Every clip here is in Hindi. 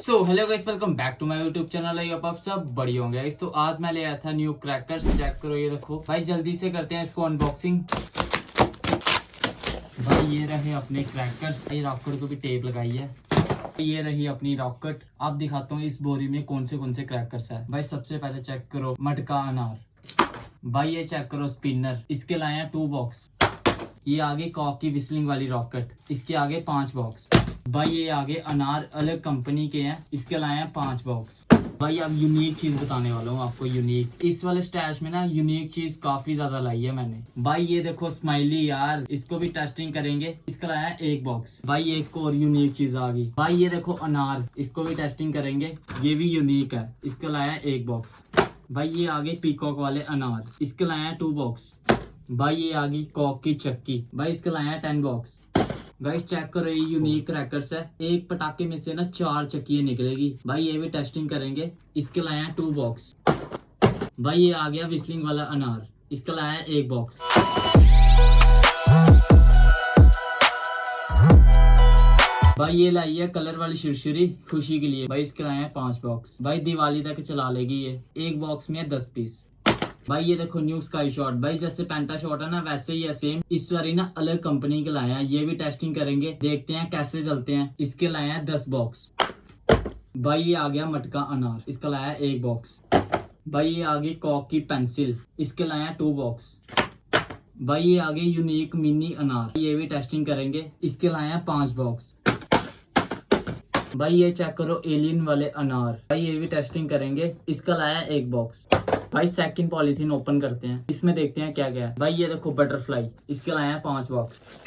So hello guys, welcome back to my YouTube channel. I hope आप सब बढ़िया होंगे गाइस। तो आज मैं ले आया था न्यू क्रैकर्स। चेक करो, ये देखो भाई, जल्दी से करते हैं इसको अनबॉक्सिंग। भाई ये रहे अपने क्रैकर्स। ये रॉकेट को भी टेप लगाई है। ये रही अपनी रॉकेट। आप दिखाता हूँ इस बोरी में कौन से क्रैकर्स है। भाई सबसे पहले चेक करो मटका अनार। भाई ये चेक करो स्पिनर। इसके लाए हैं 2 बॉक्स। ये आगे कॉक की विस्लिंग वाली रॉकेट, इसके आगे 5 बॉक्स। भाई ये आगे अनार अलग कंपनी के हैं, इसके लाए हैं 5 बॉक्स। भाई अब यूनिक चीज बताने वाला हूँ आपको। यूनिक इस वाले स्टैश में ना यूनिक चीज काफी ज्यादा लाई है मैंने। भाई ये देखो स्माइली यार, इसको भी टेस्टिंग करेंगे। इसका लाया है 1 बॉक्स। भाई एक और यूनिक चीज आ गई। भाई ये देखो अनार, इसको भी टेस्टिंग करेंगे। ये भी यूनिक है, इसका लाया है 1 बॉक्स। भाई ये आगे पीकॉक वाले अनार, इसके लाया है 2 बॉक्स। भाई ये आ गई कॉक की चक्की। भाई इसके लाए हैं 10 बॉक्स। गाइस चेक करो, ये यूनिक क्रैकर्स है। एक पटाखे में से ना 4 चक्कियां निकलेगी। भाई ये भी टेस्टिंग करेंगे। इसके लाए हैं 2 बॉक्स। भाई ये आ गया विस्लिंग वाला अनार, इसका लाया है 1 बॉक्स। भाई ये लाई है कलर वाली छुरछुरी खुशी के लिए। भाई इसके लाए हैं 5 बॉक्स। भाई दिवाली तक चला लेगी ये। 1 बॉक्स में है 10 पीस। भाई ये देखो न्यू स्काई शॉट। भाई जैसे पेंटा शॉट है ना, वैसे ही है सेम। इस बारी ना अलग कंपनी के लाए हैं। ये भी टेस्टिंग करेंगे, देखते हैं कैसे चलते हैं। इसके लाए हैं 10 बॉक्स। भाई ये आ गया मटका अनार, इसका लाया है 1 बॉक्स। भाई ये आ गई कॉक की पेंसिल, इसके लाए हैं 2 बॉक्स। भाई ये आ गई यूनिक मिनी अनार, ये भी टेस्टिंग करेंगे। इसके लाए हैं 5 बॉक्स। भाई ये चेक करो एलियन वाले अनार। भाई ये भी टेस्टिंग करेंगे। इसका लाया है 1 बॉक्स। भाई सेकंड पॉलीथीन ओपन करते हैं, इसमें देखते हैं क्या क्या है। भाई ये देखो बटरफ्लाई, इसके लाए हैं 5 बॉक्स।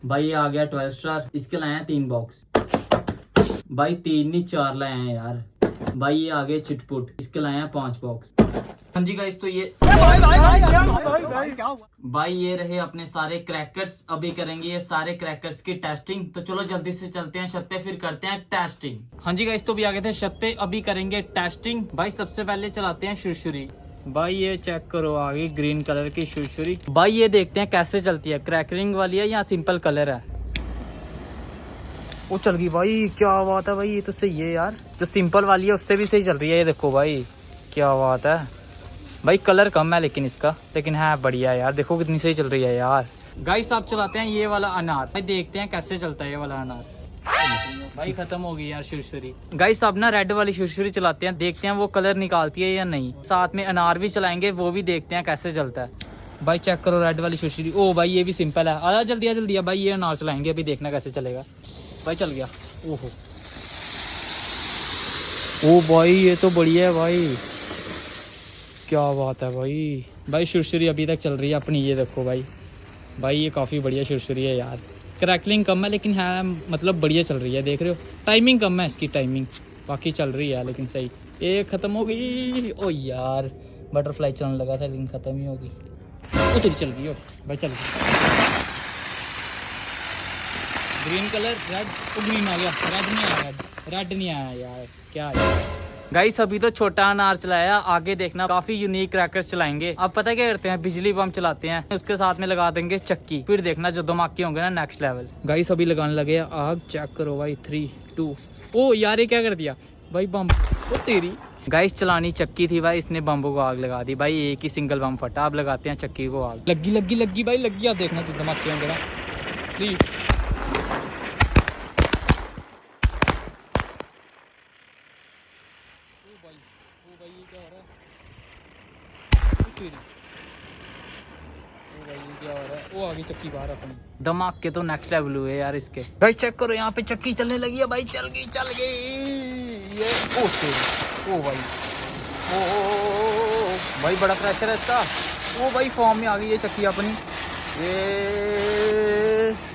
भाई ये आ गया 12 स्टार, इसके लाए हैं 3 बॉक्स। भाई 3 नहीं 4 लाए हैं यार। भाई ये आ गए चिटपुट, इसके लाए हैं 5 बॉक्स। हाँ जी गाइस, तो ये भाई ये रहे अपने सारे क्रैकर्स। अभी करेंगे ये सारे क्रैकर्स की टेस्टिंग। तो चलो जल्दी से चलते हैं छत पे, फिर करते हैं टेस्टिंग। हाँ जी गाइस, तो भी आ गए थे छत पे, अभी करेंगे टेस्टिंग। भाई सबसे पहले चलाते हैं छुरछुरी। भाई ये चेक करो आ गई ग्रीन कलर की छुरछुरी। भाई ये देखते हैं कैसे चलती है, क्रैकरिंग वाली है या सिंपल कलर है। वो चल गई भाई, क्या बात है भाई, ये तो सही है यार। जो सिंपल वाली है उससे भी सही चल रही है। ये देखो भाई क्या बात है। भाई कलर कम है लेकिन इसका, लेकिन है बढ़िया यार। देखो कितनी सही चल रही है यार। गाइस आप चलाते हैं ये वाला अनार। भाई देखते हैं कैसे चलता है ये वाला अनार। भाई खत्म हो गई यार छुरछुरी। गाइस अब ना रेड वाली छुरछुरी चलाते हैं, देखते हैं वो कलर निकालती है या नहीं। साथ में अनार भी चलाएंगे, वो भी देखते हैं कैसे चलता है। भाई चेक करो रेड वाली छुरछुरी। ओ भाई ये भी सिंपल है। आ जल्दी जल्दी। भाई ये अनार चलाएंगे, अभी देखना कैसे चलेगा। भाई चल गया। ओहो ओ भाई ये तो बढ़िया है भाई, क्या बात है भाई। भाई छुरछुरी अभी तक चल रही है अपनी। ये देखो भाई, भाई ये काफ़ी बढ़िया छुरछुरी है यार। क्रैकलिंग कम है लेकिन है मतलब बढ़िया चल रही है। देख रहे हो टाइमिंग कम है इसकी, टाइमिंग बाकी चल रही है लेकिन सही। ये ख़त्म हो गई। ओ यार बटरफ्लाई चलने लगा था लेकिन ख़त्म ही हो गई। ओ तेरी चल गई। ओ भाई चल गई। ग्रीन कलर रेड, ग्रीन आ गया। रेड नहीं आया, रेड नहीं आया यार, क्या है। गाइस अभी तो छोटा अनार चलाया, आगे देखना काफी यूनिक क्रैकर्स चलाएंगे। अब पता क्या करते हैं, बिजली बम चलाते हैं, उसके साथ में लगा देंगे चक्की। फिर देखना जो धमाके होंगे ना नेक्स्ट लेवल। गाइस अभी लगाने लगे आग। चेक करो भाई 3 2। ओ यार ये क्या कर दिया भाई, बम। ओ तेरी। गाइस चलानी चक्की थी भाई, इसने बम्बों को आग लगा दी। भाई एक ही सिंगल बम फटा। अब लगाते हैं चक्की को आग। लगी लगी लगी भाई लगी। अब देखना जो धमाके होंगे ना। 3 वो आ गई चक्की बाहर अपनी। धमाके तो नेक्स्ट लेवल हुए यार इसके। भाई चेक करो यहाँ पे चक्की चलने लगी है। भाई चल गई ये। ओ तेरी। ओ भाई ओ भाई बड़ा प्रेशर है इसका। ओ भाई फॉर्म में आ गई ये चक्की अपनी।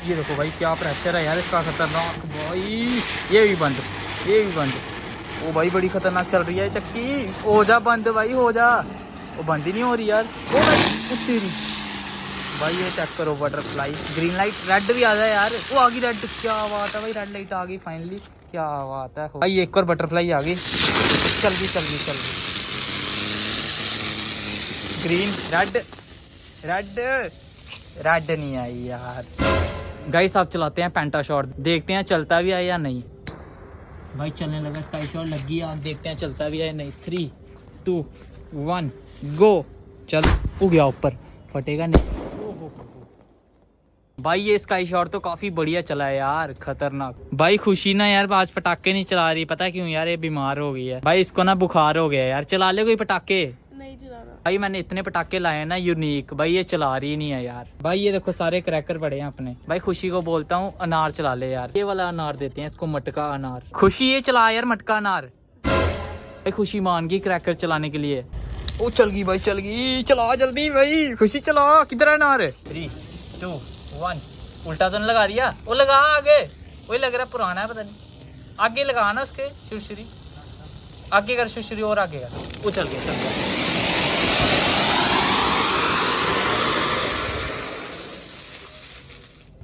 ये देखो भाई क्या प्रेशर है यार इसका, खतरनाक भाई। ये भी बंद, ये भी बंद। ओ भाई बड़ी खतरनाक चल रही है चक्की। हो जा बंद भाई, हो जा। वो बंद ही नहीं हो रही यार। ओ भाई तेरी। भाई ये चेक करो बटरफ्लाई। ग्रीन लाइट, रेड भी आ जाए यार। वो आ गई रेड, क्या बात है भाई। रेड लाइट आ गई फाइनली, क्या बात है भाई। एक और बटरफ्लाई आ गई। चल गई चल गई चल गई। ग्रीन रेड रेड रेड नहीं आई यार। गाइस आप चलाते हैं पेंटा शॉट, देखते हैं चलता भी है या नहीं। भाई चलने लगा, स्काई शॉट लग गई, आप देखते हैं चलता भी है नहीं। 3 2 1 गो। चल, हो गया ऊपर, फटेगा नहीं। भाई ये स्काई शॉट तो काफी बढ़िया चला है यार, खतरनाक। भाई खुशी ना यार आज पटाखे नहीं चला रही, पता क्यों यार, ये बीमार हो गई है भाई, इसको ना बुखार हो गया यार। चला ले कोई पटाखे। नहीं चलाना भाई मैंने इतने पटाखे लाए हैं ना यूनिक, भाई ये चला रही नहीं है यार। भाई ये देखो सारे क्रैकर पड़े हैं अपने। भाई खुशी को बोलता हूँ अनार चला ले यार, ये वाला अनार देते हैं इसको, मटका अनार। खुशी ये चला यार मटका अनार। भाई खुशी मान गई क्रैकर चलाने के लिए। ओ चल गई भाई, चल गई, चला जल्दी भाई, खुशी चला। किधर है अनार? 3 2 1। उल्टा तो नहीं लगा रही है, वो लगा आगे, वही लग रहा है पुराना है, पता नहीं। आगे लगा ना उसके, शुशरी आगे कर, शुशरी और आगे कर। वो चल गया, चल गया।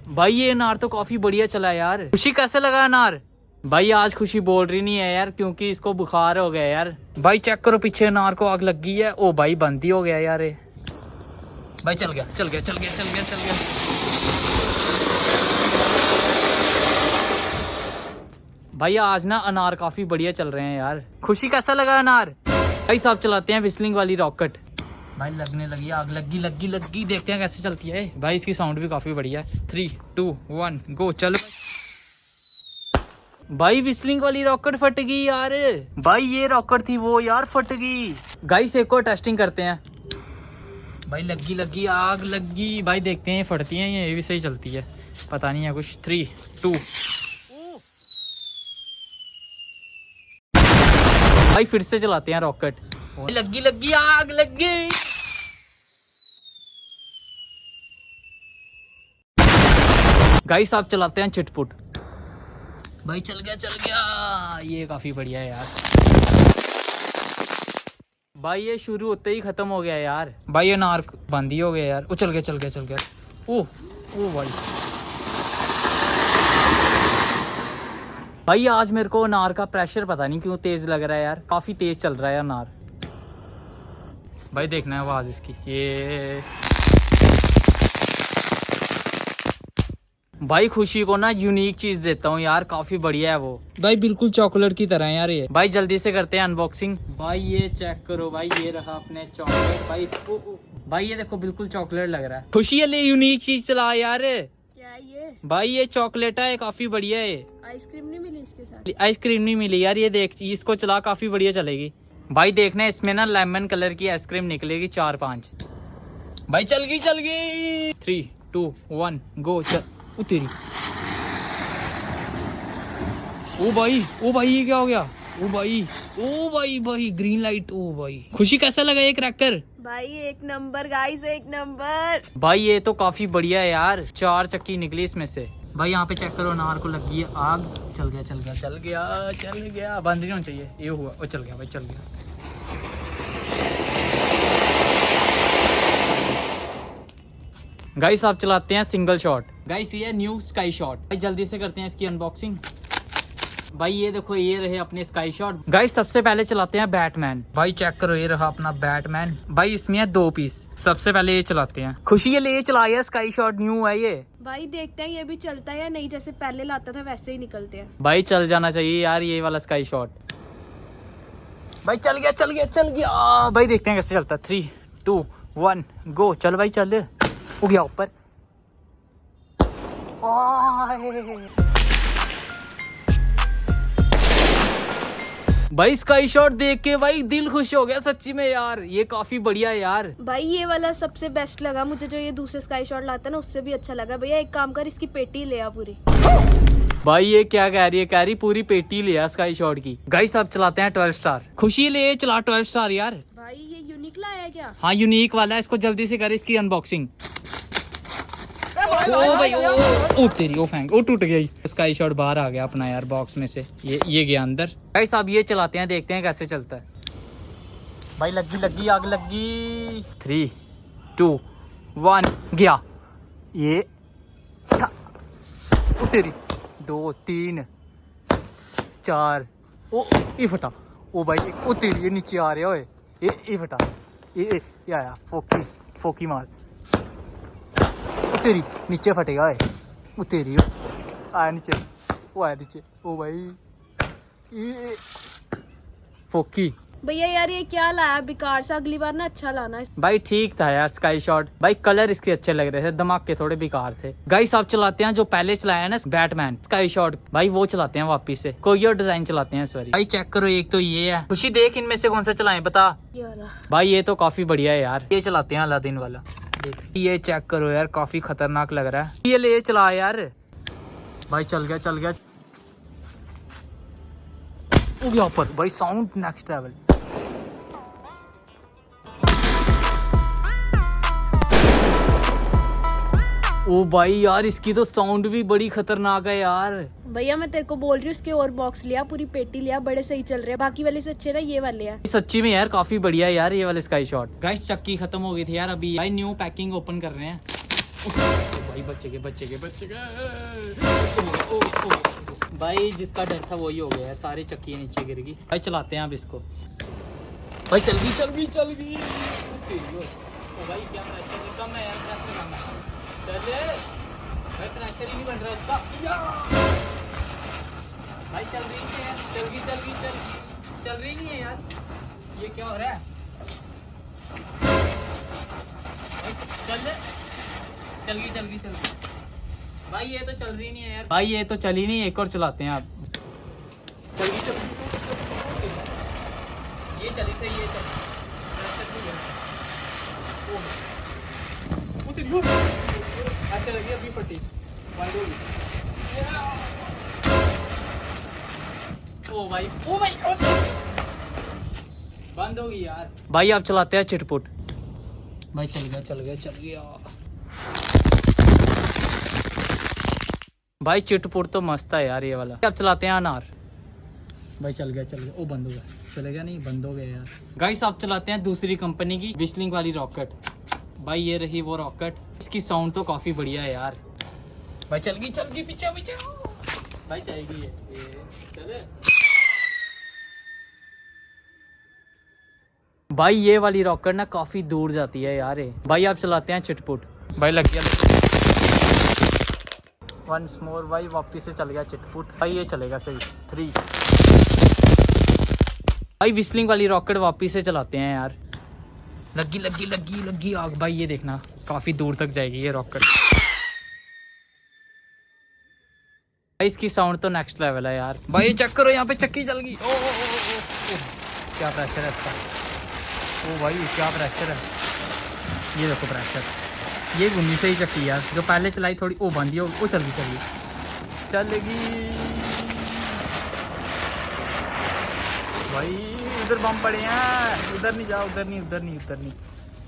भाई ये अनार तो काफी बढ़िया चला यार। खुशी कैसे लगा अनार? भाई आज खुशी बोल रही नहीं है यार, क्योंकि इसको बुखार हो गया यार। भाई चेक करो पीछे अनार को आग लग गई है। ओ भाई बंद ही हो गया यार ये। भाई चल गया, चल गया, चल गया, चल गया, चल गया। भाई आज ना अनार काफी बढ़िया चल रहे हैं यार। खुशी कैसा लगा अनार? भाई साहब चलाते हैं विस्लिंग वाली रॉकेट। भाई लगने लगी आग, लगी लगी लगी, देखते हैं कैसे चलती है। भाई इसकी साउंड भी काफी बढ़िया है। 3 2 1 गो। चल भाई विस्लिंग वाली रॉकेट फट गई यार। भाई ये रॉकेट थी वो यार, फट गई। गाइस एक और टेस्टिंग करते हैं। भाई लगी लगी आग लगी। भाई देखते हैं ये फटती है, ये भी सही चलती है, पता नहीं है कुछ। 3 2। भाई फिर से चलाते हैं रॉकेट। लगी लगी आग लग गई। गाइस आप चलाते हैं चिटपुट। भाई चल गया, चल गया, ये काफी बढ़िया है यार। भाई ये शुरू होते ही खत्म हो गया यार। भाई ये अनार बंद ही हो गया यार। वो चल गया, चल गया, चल गया। ओ भाई भाई आज मेरे को अनार का प्रेशर पता नहीं क्यों तेज लग रहा है यार, काफी तेज चल रहा है अनार। भाई देखना है आवाज इसकी, ये भाई खुशी को ना यूनिक चीज देता हूँ यार, काफी बढ़िया है वो। भाई बिल्कुल चॉकलेट की तरह है यार ये। भाई जल्दी से करते हैं अनबॉक्सिंग। भाई ये चेक करो भाई, ये रहा अपने चॉकलेट। भाई इसको, भाई ये देखो बिल्कुल चॉकलेट लग रहा है। खुशी ले यूनिक चीज चला यार। क्या ये? भाई ये चॉकलेट है, काफी बढ़िया है। आइसक्रीम नहीं मिली इसके साथ? आइसक्रीम नहीं मिली यार, ये देख इसको चला, काफी बढ़िया चलेगी। भाई देखना इसमें ना लेमन कलर की आइसक्रीम निकलेगी 4-5। भाई चल गई, चल गई। 3 2 1 गो। चल तेरी। ओ भाई ये क्या हो गया? ओ भाई भाई ग्रीन लाइट। ओ भाई खुशी कैसा लगा ये क्रैकर? भाई एक नंबर गाइस, एक नंबर। भाई ये तो काफी बढ़िया है यार, 4 चक्की निकली इसमें से। भाई यहाँ पे चेक करो, अनार को लगी है आग। चल गया, चल गया, चल गया, चल गया। बंद नहीं होना चाहिए, ये हुआ। ओ चल गया भाई, चल गया। गाइस आप चलाते हैं सिंगल शॉट। गाइस ये न्यू स्काई शॉट। भाई जल्दी से करते हैं इसकी अनबॉक्सिंग। भाई ये देखो, ये रहे अपने स्काई शॉट। गाइस सबसे पहले चलाते हैं बैटमैन। भाई चेक करो, ये रहा अपना बैटमैन। भाई इसमें है 2 पीस। सबसे पहले ये चलाते हैं। खुशी ये ले चलाया, स्काई शॉट न्यू है ये। भाई देखते हैं ये भी चलता है या नहीं, जैसे पहले लाता था वैसे ही निकलते हैं। भाई चल जाना चाहिए यार ये वाला स्काई शॉट। भाई चल गया, चल गया, चल गया। भाई देखते हैं कैसे चलता है। 3 2 1 गो। चल भाई चल, हो गया ऊपर। भाई स्काई शॉट देख के भाई दिल खुश हो गया सच्ची में यार, ये काफी बढ़िया है यार। भाई ये वाला सबसे बेस्ट लगा मुझे, जो ये दूसरे स्काई शॉट लाता है ना उससे भी अच्छा लगा। भैया एक काम कर, इसकी पेटी ले आ पूरी। भाई ये क्या कह रही है? कह रही पूरी पेटी ले आ स्काई शॉट की। गाइस अब चलाते हैं 12 स्टार। खुशी ले चला 12 स्टार यार। भाई ये यूनिक लाया है क्या? हाँ यूनिक वाला है, इसको जल्दी से कर इसकी अनबॉक्सिंग। ओ भाई ओ तेरी, ओ फैंग, ओ टूट गई। स्काई शॉट बाहर आ गया अपना यार बॉक्स में से, ये गया अंदर। गाइस अब ये चलाते हैं, देखते हैं कैसे चलता है। भाई लगी लगी आग लगी। 3 2 1 गया। ये ओ तेरी 2 3 4। ओ ये फटा। ओ भाई ओ तेरी, ये नीचे आ रहा है। ये फटा। ये आया फोकी मार। तेरी नीचे फटेगा। वो तेरी आया नीचे, वो आया नीचे। ओ भाई फोकी भैया यार ये क्या लाया बेकार सा, अगली बार ना अच्छा लाना। भाई ठीक था यार स्काई शॉट, भाई कलर इसके अच्छे लग रहे थे, दिमाग के थोड़े बेकार थे। गाइस आप चलाते हैं जो पहले चलाया ना बैटमैन स्काई शॉट, भाई वो चलाते हैं वापिस से, कोई और डिजाइन चलाते हैं इस बार। भाई चेक करो, एक तो ये है, खुशी देख इनमें से कौन सा चलाएं बता। ये वाला भाई ये तो काफी बढ़िया है यार, ये चलाते हैं अलादीन वाला। देख ये चेक करो यार, काफी खतरनाक लग रहा है, ये ले चला यार। भाई चल गया चल गया, ओ यहाँ पर भाई साउंड नेक्स्ट लेवल। ओ भाई यार इसकी तो साउंड भी बड़ी खतरनाक है यार। भैया मैं तेरे को बोल रही हूँ, इसके और बॉक्स लिया, पूरी पेटी लिया, बड़े सही चल रहे हैं, बाकी वाले से अच्छे ना ये वाले हैं। सच्ची में यार काफी बढ़िया है यार ये वाले स्काई शॉट। गाइस चक्की खत्म हो गई थी यार, अभी भाई न्यू पैकिंग ओपन कर रहे हैं। भाई बच्चे के भाई जिसका डर था वही हो गया है, सारी चक्की नीचे गिर गई। भाई चलाते हैं अब इसको। भाई चल गई। भाई क्या प्रेशर कम है यार, प्रेशर कम है। चले भाई, प्रेशर ही नहीं बन रहा इसका। भाई चल रही है, चल रही नहीं है यार, ये क्या हो रहा है। भाई चल गई। भाई ये तो चल रही नहीं है यार, भाई ये तो चली नहीं, एक और चलाते हैं आप। चल गई। ये चली सही, ये चल ऐसे लगी अभी पट्टी बंद होगी। ओ भाई बंद होगी यार। भाई आप चलाते हैं चिटपुट। भाई चल गया। भाई चिटपुट तो मस्त है यार ये वाला। अब चलाते हैं अनार। भाई चल गया। ओ बंद हो गया, चलेगा नहीं, बंद हो गया यार। गाइस आप चलाते हैं दूसरी कंपनी की विस्लिंग वाली रॉकेट। भाई ये रही वो रॉकेट, इसकी साउंड तो काफी बढ़िया है यार। भाई चल गई पीछे। भाई जाएगी ये चले। भाई ये वाली रॉकेट ना काफी दूर जाती है यार ये। भाई आप चलाते हैं चिटपुट। भाई लग गया वंस मोर। भाई वापिस से चल गया चिटपुट। भाई ये चलेगा सही 3। भाई विस्लिंग वाली रॉकेट वापिस से चलाते हैं यार। लगी आग। भाई ये देखना काफी दूर तक जाएगी ये रॉकेट। भाई इसकी साउंड तो नेक्स्ट लेवल है यार। भाई चेक करो, यहाँ पे चक्की चल गई। ओ क्या प्रेशर है इसका। ओ भाई क्या प्रेशर है, ये देखो प्रेशर। ये घूमी से ही चक्की यार, जो पहले चलाई थोड़ी ओ बंदी हो, वो चल गई। भाई उधर बम पड़े हैं, उधर नहीं जा, उधर नहीं।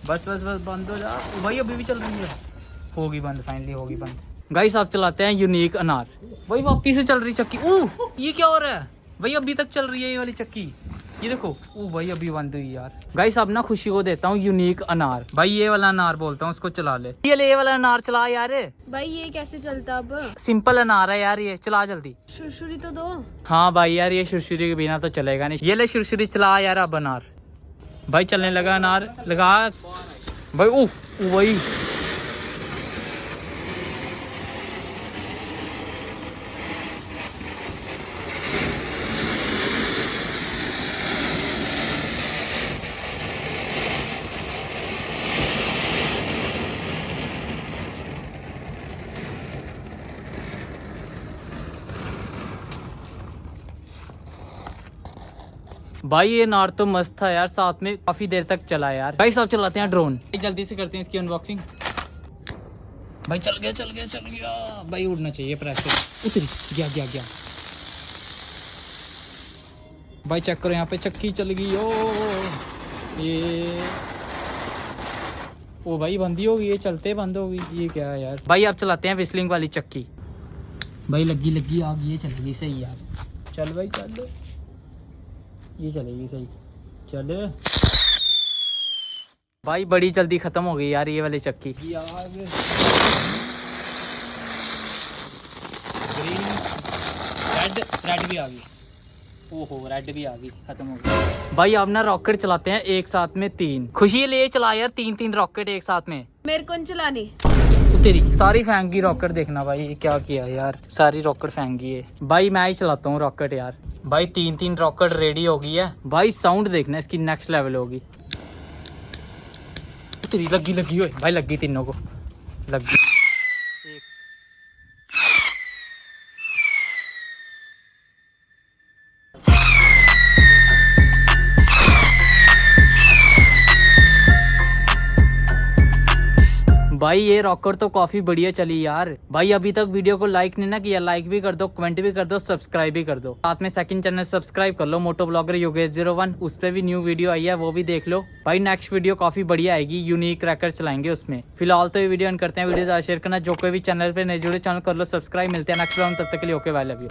बस बंद हो जा। भाई अभी भी चल रही है, होगी बंद, फाइनली होगी बंद। गाइस आप चलाते हैं यूनिक अनार। भाई वापिस से चल रही चक्की। ओह ये क्या हो रहा है भाई, अभी तक चल रही है ये वाली चक्की, ये देखो। ओ भाई अभी बंद हुई यार। गाइस अब ना खुशी को देता हूँ यूनिक अनार। भाई ये वाला अनार बोलता हूँ, उसको चला ले। ये वाला अनार चला यार। भाई ये कैसे चलता अब। सिंपल अनार है यार, ये चला जल्दी। शुरशुरी तो दो। हाँ भाई यार ये शुरशुरी के बिना तो चलेगा नहीं। ये ले शुरशुरी चला यार अब अनार। भाई चलने लगा अनार, लगा भाई। ओ भाई भाई ये नार तो मस्त था यार, साथ में काफी देर तक चला यार। भाई सब चलाते हैं ड्रोन। जल्दी से करते हैं इसकी अनबॉक्सिंग। भाई चल गया। भाई उड़ना चाहिए, प्रेशर उतरी गया। भाई चेक करो, यहाँ पे चक्की चल गई। ओ भाई बंदी हो गई, ये चलते बंद हो गई, ये क्या है यार। भाई आप चलाते हैं विस्लिंग वाली चक्की। भाई लगी आग, ये चलेगी सही यार। चल भाई चल, ये चलेगी सही, चल। भाई बड़ी जल्दी खत्म हो गई यार ये वाली चक्की। ग्रीन रेड भी आ गई। ओहो रेड भी आ गई, खत्म हो गई। भाई अब ना रॉकेट चलाते हैं एक साथ में 3। खुशी ले चला यार 3 रॉकेट एक साथ में। मेरे को चलानी तेरी सारी फेंक गई रॉकेट। देखना भाई क्या किया यार, सारी रॉकेट फेंक गई है। भाई मैं ही चलाता हूँ रॉकेट यार। भाई 3 रॉकेट रेडी हो गई है भाई। साउंड देखना इसकी नेक्स्ट लेवल होगी। तेरी लगी ओए भाई, लगी तीनों को लगी। भाई ये रॉकेट तो काफी बढ़िया चली यार। भाई अभी तक वीडियो को लाइक नहीं ना किया, लाइक भी कर दो, कमेंट भी कर दो, सब्सक्राइब भी कर दो। साथ में सेकंड चैनल सब्सक्राइब कर लो, मोटो ब्लॉगर योगेश 01, उस पे भी न्यू वीडियो आई है, वो भी देख लो। भाई नेक्स्ट वीडियो काफी बढ़िया आएगी, यूनिक क्रैकर चलाएंगे उसमें। फिलहाल तो ये वीडियो एंड करते हैं। वीडियो ज्यादा शेयर करना, जो कोई भी चैनल पे नहीं जुड़े चैनल कर लो सब्सक्राइब। मिलते हैं नेक्स्ट वीडियो में, तब तक के लिए ओके बाय, लव यू।